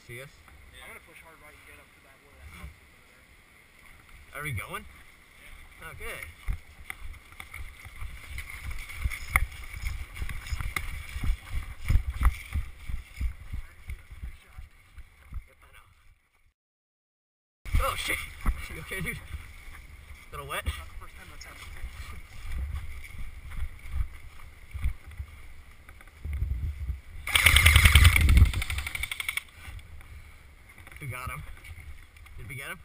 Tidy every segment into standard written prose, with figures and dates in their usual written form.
see us? Yeah. I'm gonna push hard right and get up to that where that house is over there. Are we going? Yeah. Okay. Yep, I know. Oh shit! You okay, dude? Little wet? Not the first time that's happened. We got him. Did we get him?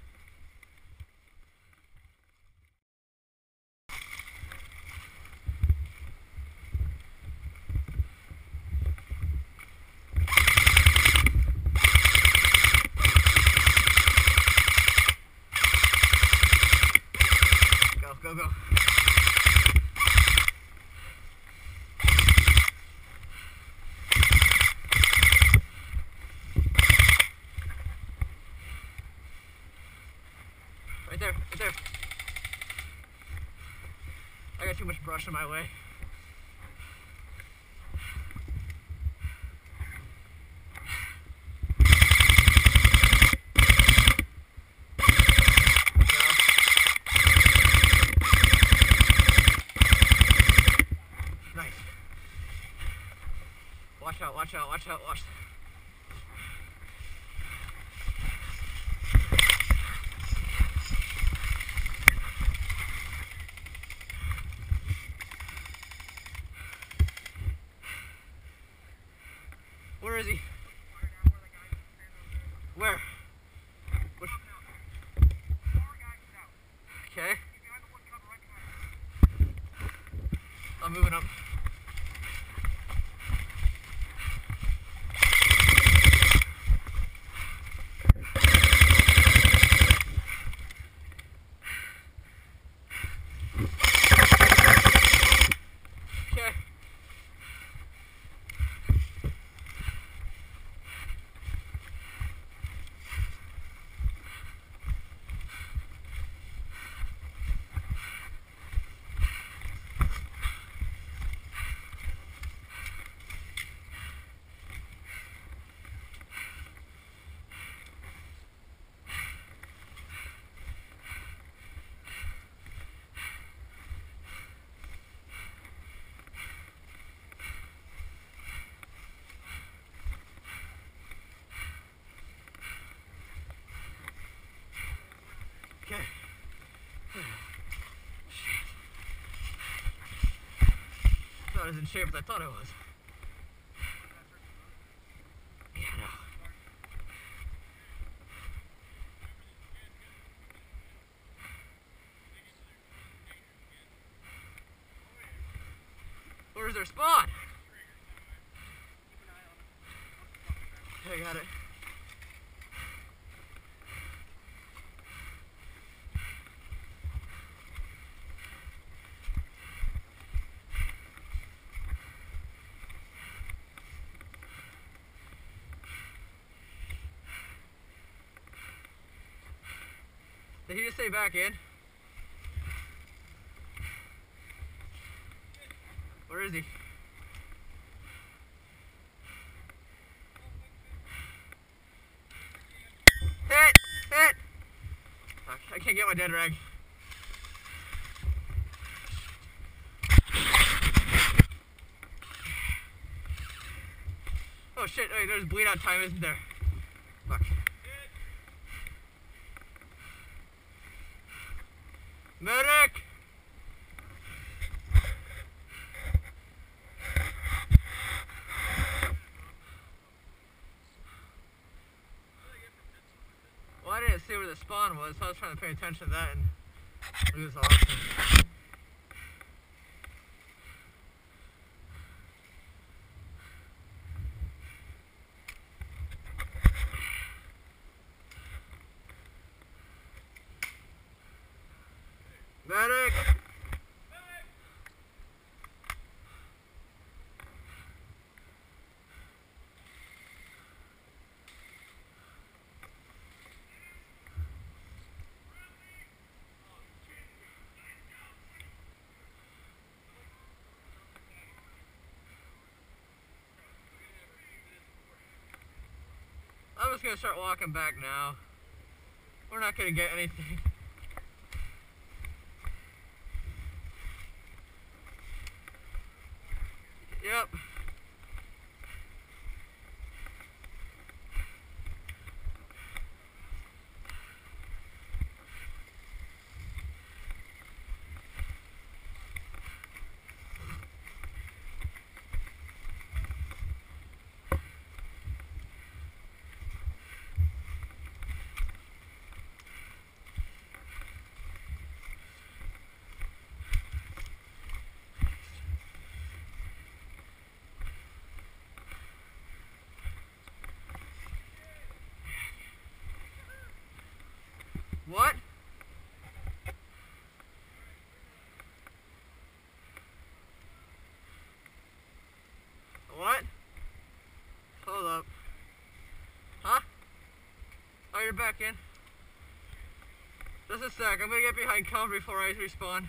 Go, go, go. Right there, right there. I got too much brush in my way. Nice. Watch out, watch out, watch out, watch. Where is he? Where? Which? Okay. I'm moving up. Okay. Okay. Shit. Not as in shape as I thought I was. Yeah, no. Where's their spawn? I got it. Did he just say back in? Where is he? Hit! Hit! Fuck, I can't get my dead rag. Oh shit, wait, there's bleed out time, isn't there? Fuck. Medic! Well, I didn't see where the spawn was, so I was trying to pay attention to that and lose the option. Medic! I'm just gonna start walking back now. We're not gonna get anything. Yep. What? What? Hold up. Huh? Oh, you're back in? Just a sec, I'm gonna get behind cover before I respawn.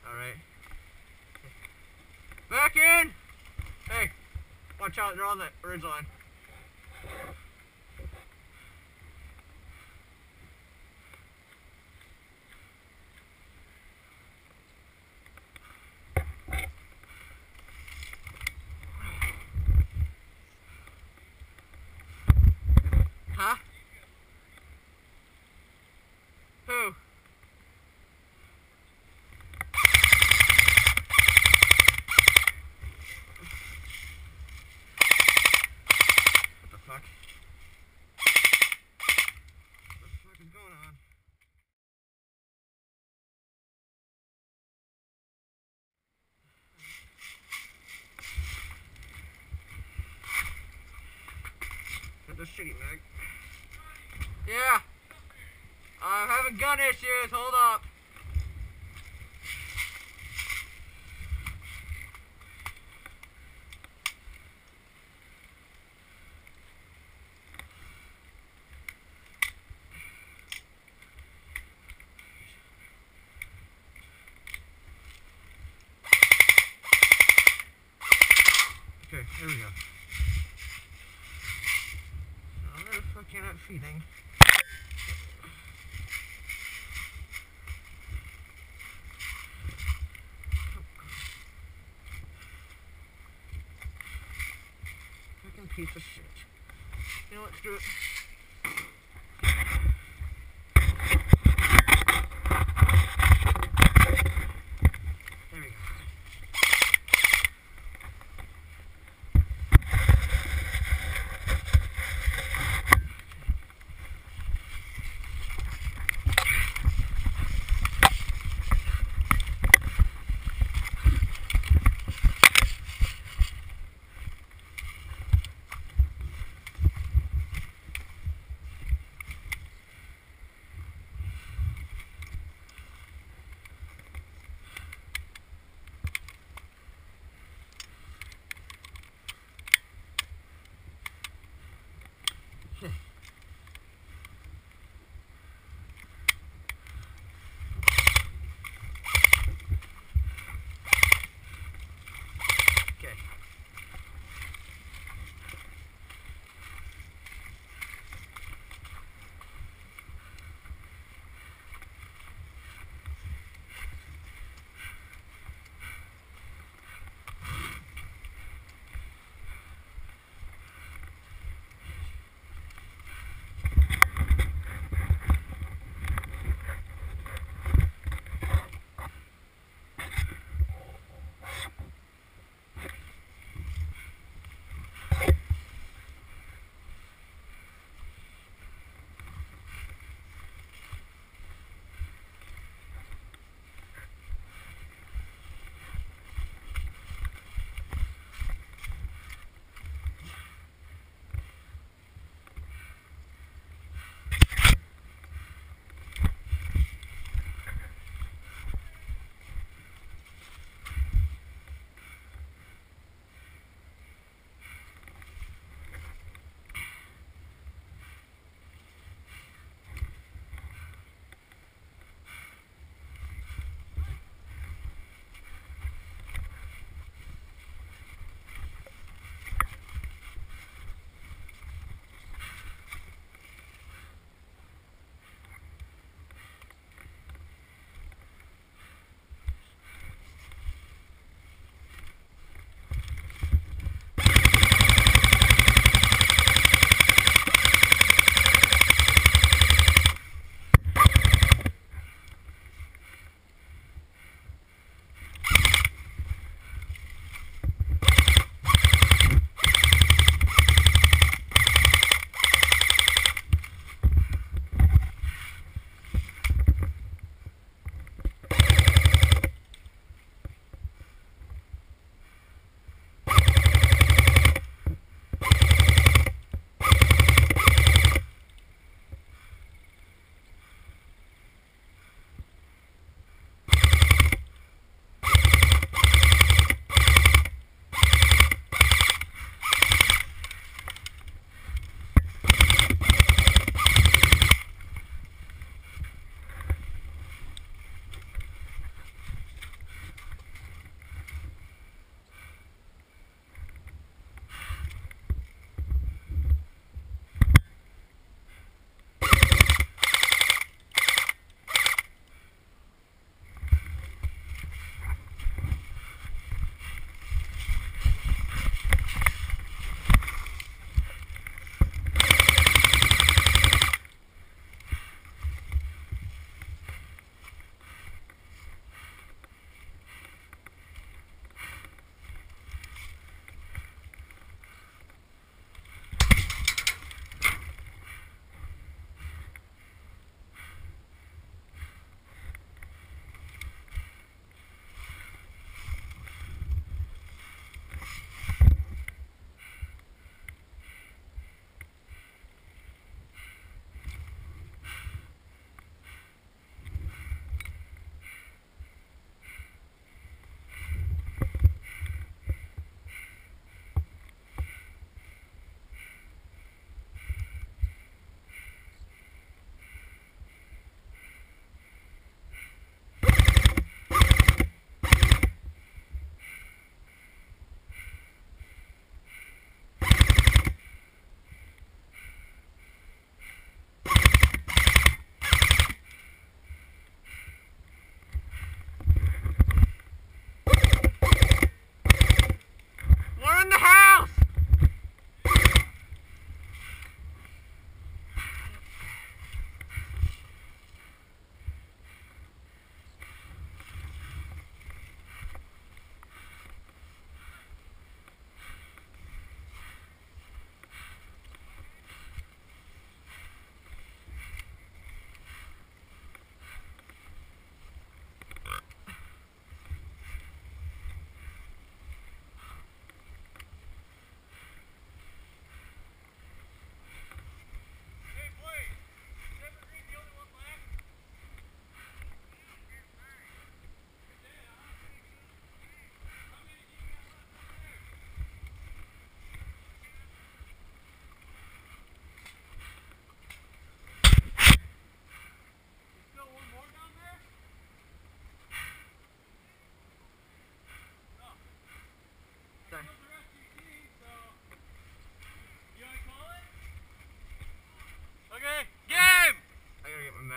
Alright. Back in! Hey, watch out, they're on the ridge line. Huh? Who? What the fuck? What the fuck is going on? Get this shitty mag. Yeah. I'm having gun issues. Hold up. Okay, here we go. So where the fuck you're not feeding? Fucking piece of shit. You know what? Screw it. There we go.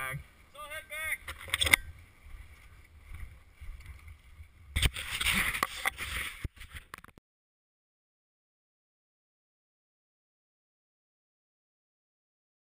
mag.